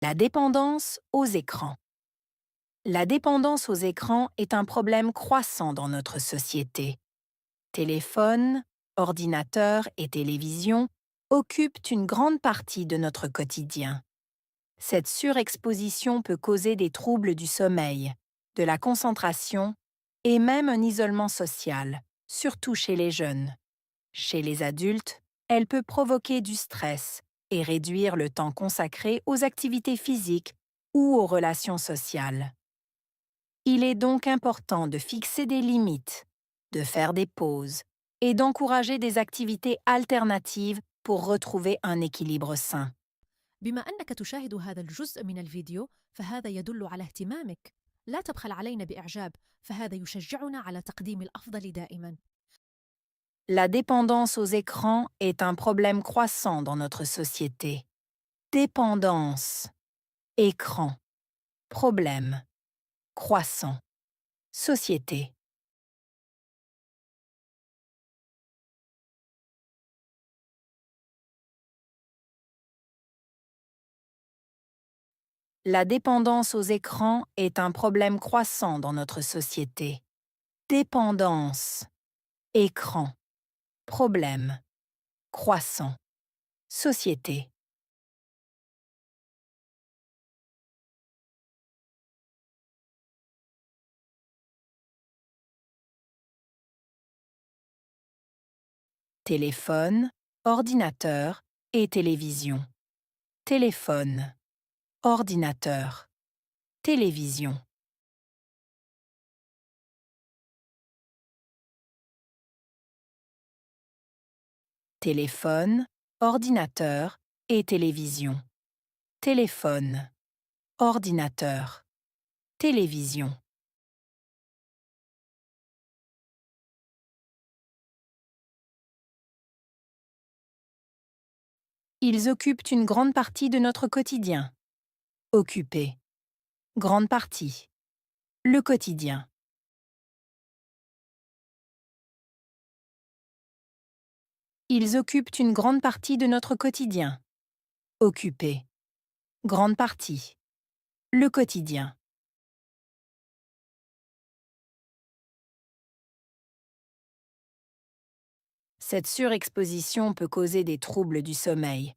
La dépendance aux écrans. La dépendance aux écrans est un problème croissant dans notre société. Téléphones, ordinateurs et télévision occupent une grande partie de notre quotidien. Cette surexposition peut causer des troubles du sommeil, de la concentration et même un isolement social, surtout chez les jeunes. Chez les adultes, elle peut provoquer du stress et réduire le temps consacré aux activités physiques ou aux relations sociales. Il est donc important de fixer des limites, de faire des pauses et d'encourager des activités alternatives pour retrouver un équilibre sain. بما أنك تشاهد هذا الجزء من الفيديو فهذا يدل على اهتمامك. لا تبخل علينا بإعجاب، فهذا يشجعنا على تقديم الأفضل دائما. La dépendance aux écrans est un problème croissant dans notre société. Dépendance, écran, problème, croissant, société. La dépendance aux écrans est un problème croissant dans notre société. Dépendance, écran, problème, croissant, société. Téléphone, ordinateur et télévision. Téléphone, ordinateur, télévision. Téléphone, ordinateur et télévision. Téléphone, ordinateur, télévision. Ils occupent une grande partie de notre quotidien. Occuper. Grande partie. Le quotidien. Ils occupent une grande partie de notre quotidien. Occuper. Grande partie. Le quotidien. Cette surexposition peut causer des troubles du sommeil.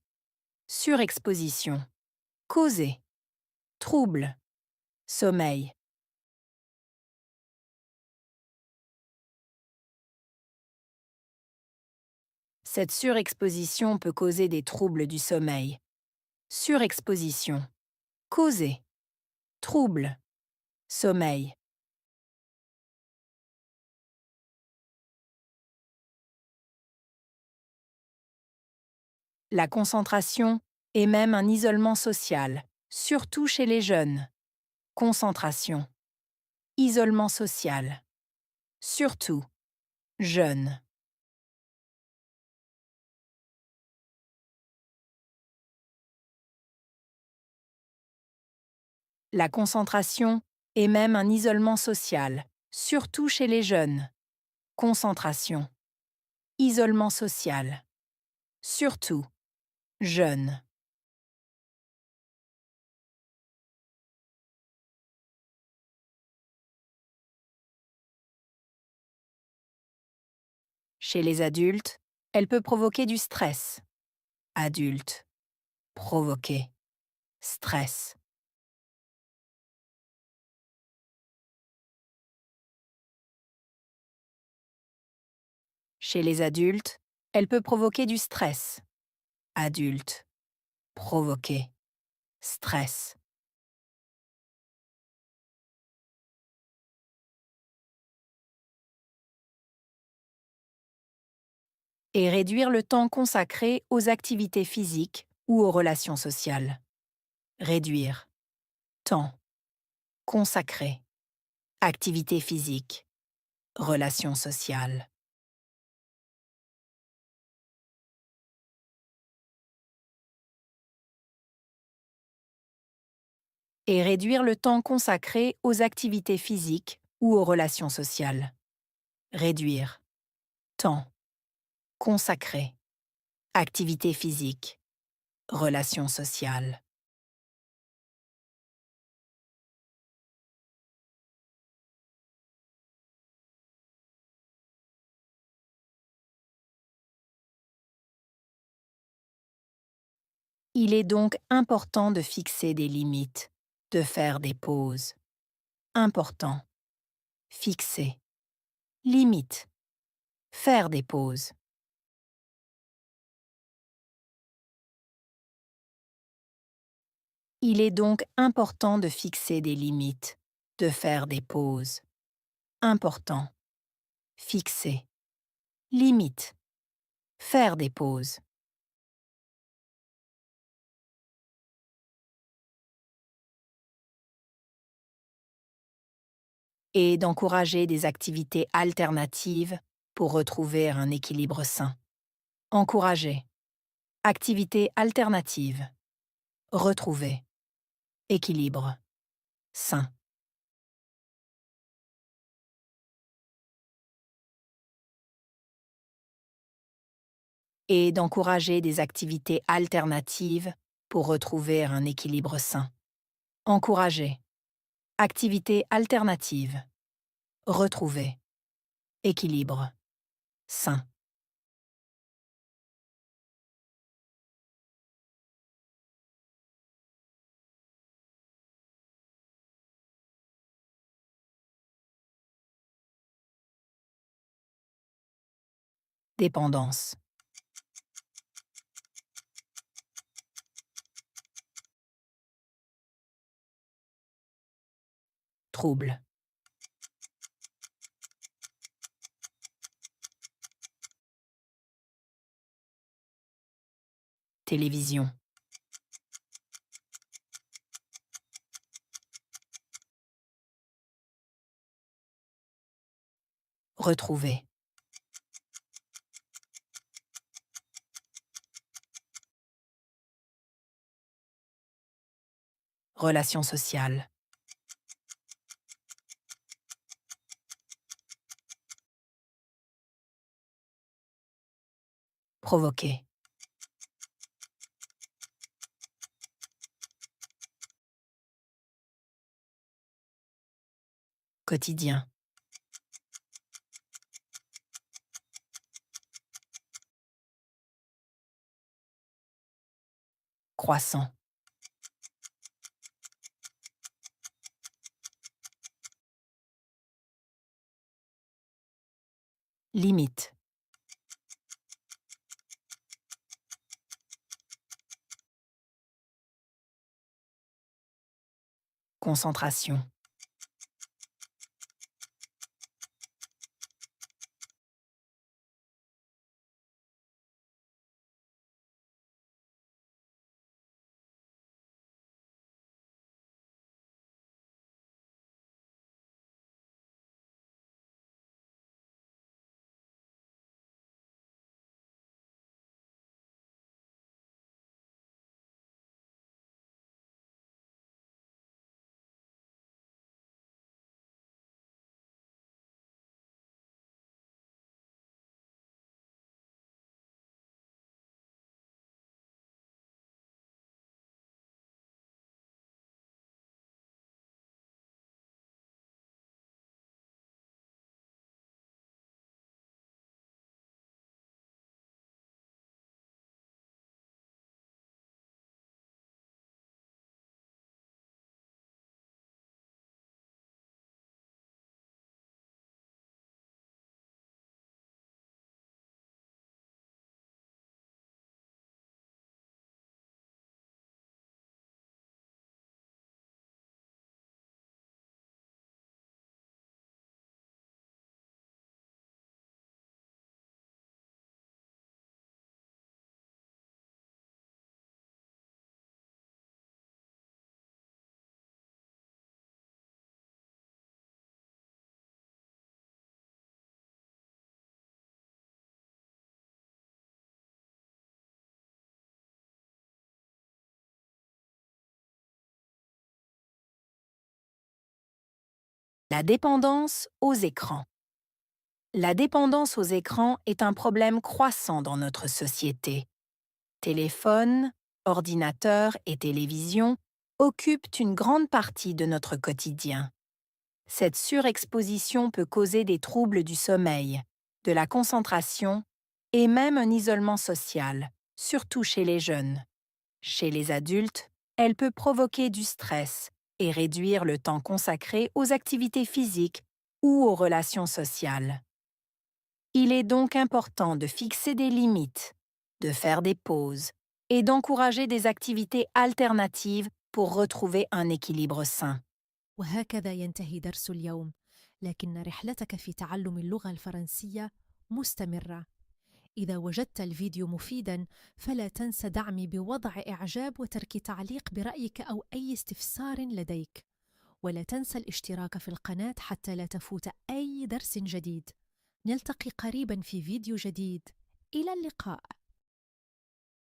Surexposition. Causer. Trouble. Sommeil. Cette surexposition peut causer des troubles du sommeil. Surexposition. Causer. Trouble. Sommeil. La concentration et même un isolement social, surtout chez les jeunes. Concentration. Isolement social. Surtout. Jeunes. La concentration et même un isolement social, surtout chez les jeunes. Concentration. Isolement social. Surtout. Jeunes. Chez les adultes, elle peut provoquer du stress. Adulte. Provoquer. Stress. Chez les adultes, elle peut provoquer du stress. Adulte. Provoquer. Stress. Et réduire le temps consacré aux activités physiques ou aux relations sociales. Réduire. Temps. Consacré. Activité physique. Relations sociales. Et réduire le temps consacré aux activités physiques ou aux relations sociales. Réduire. Temps. Consacré. Activité physique. Relations sociales. Il est donc important de fixer des limites, de faire des pauses. Important. Fixer. Limite. Faire des pauses. Il est donc important de fixer des limites, de faire des pauses. Important. Fixer. Limite. Faire des pauses. Et d'encourager des activités alternatives pour retrouver un équilibre sain. Encourager. Activités alternatives. Retrouver. Équilibre. Sain. Et d'encourager des activités alternatives pour retrouver un équilibre sain. Encourager. Activités alternatives. Retrouver. Équilibre. Sain. Dépendance. Trouble. Télévision. Retrouver. Relations sociales. Provoquer. Quotidien. Croissant. Limite. Concentration. La dépendance aux écrans. La dépendance aux écrans est un problème croissant dans notre société. Téléphone, ordinateur et télévision occupent une grande partie de notre quotidien. Cette surexposition peut causer des troubles du sommeil, de la concentration et même un isolement social, surtout chez les jeunes. Chez les adultes, elle peut provoquer du stress et réduire le temps consacré aux activités physiques ou aux relations sociales. Il est donc important de fixer des limites, de faire des pauses et d'encourager des activités alternatives pour retrouver un équilibre sain. وهكذا ينتهي درس اليوم، لكن رحلتك في تعلم اللغة الفرنسية مستمرة. إذا وجدت الفيديو مفيداً فلا تنس دعمي بوضع إعجاب وترك تعليق برأيك أو أي استفسار لديك، ولا تنسى الاشتراك في القناة حتى لا تفوت أي درس جديد. نلتقي قريباً في فيديو جديد. إلى اللقاء.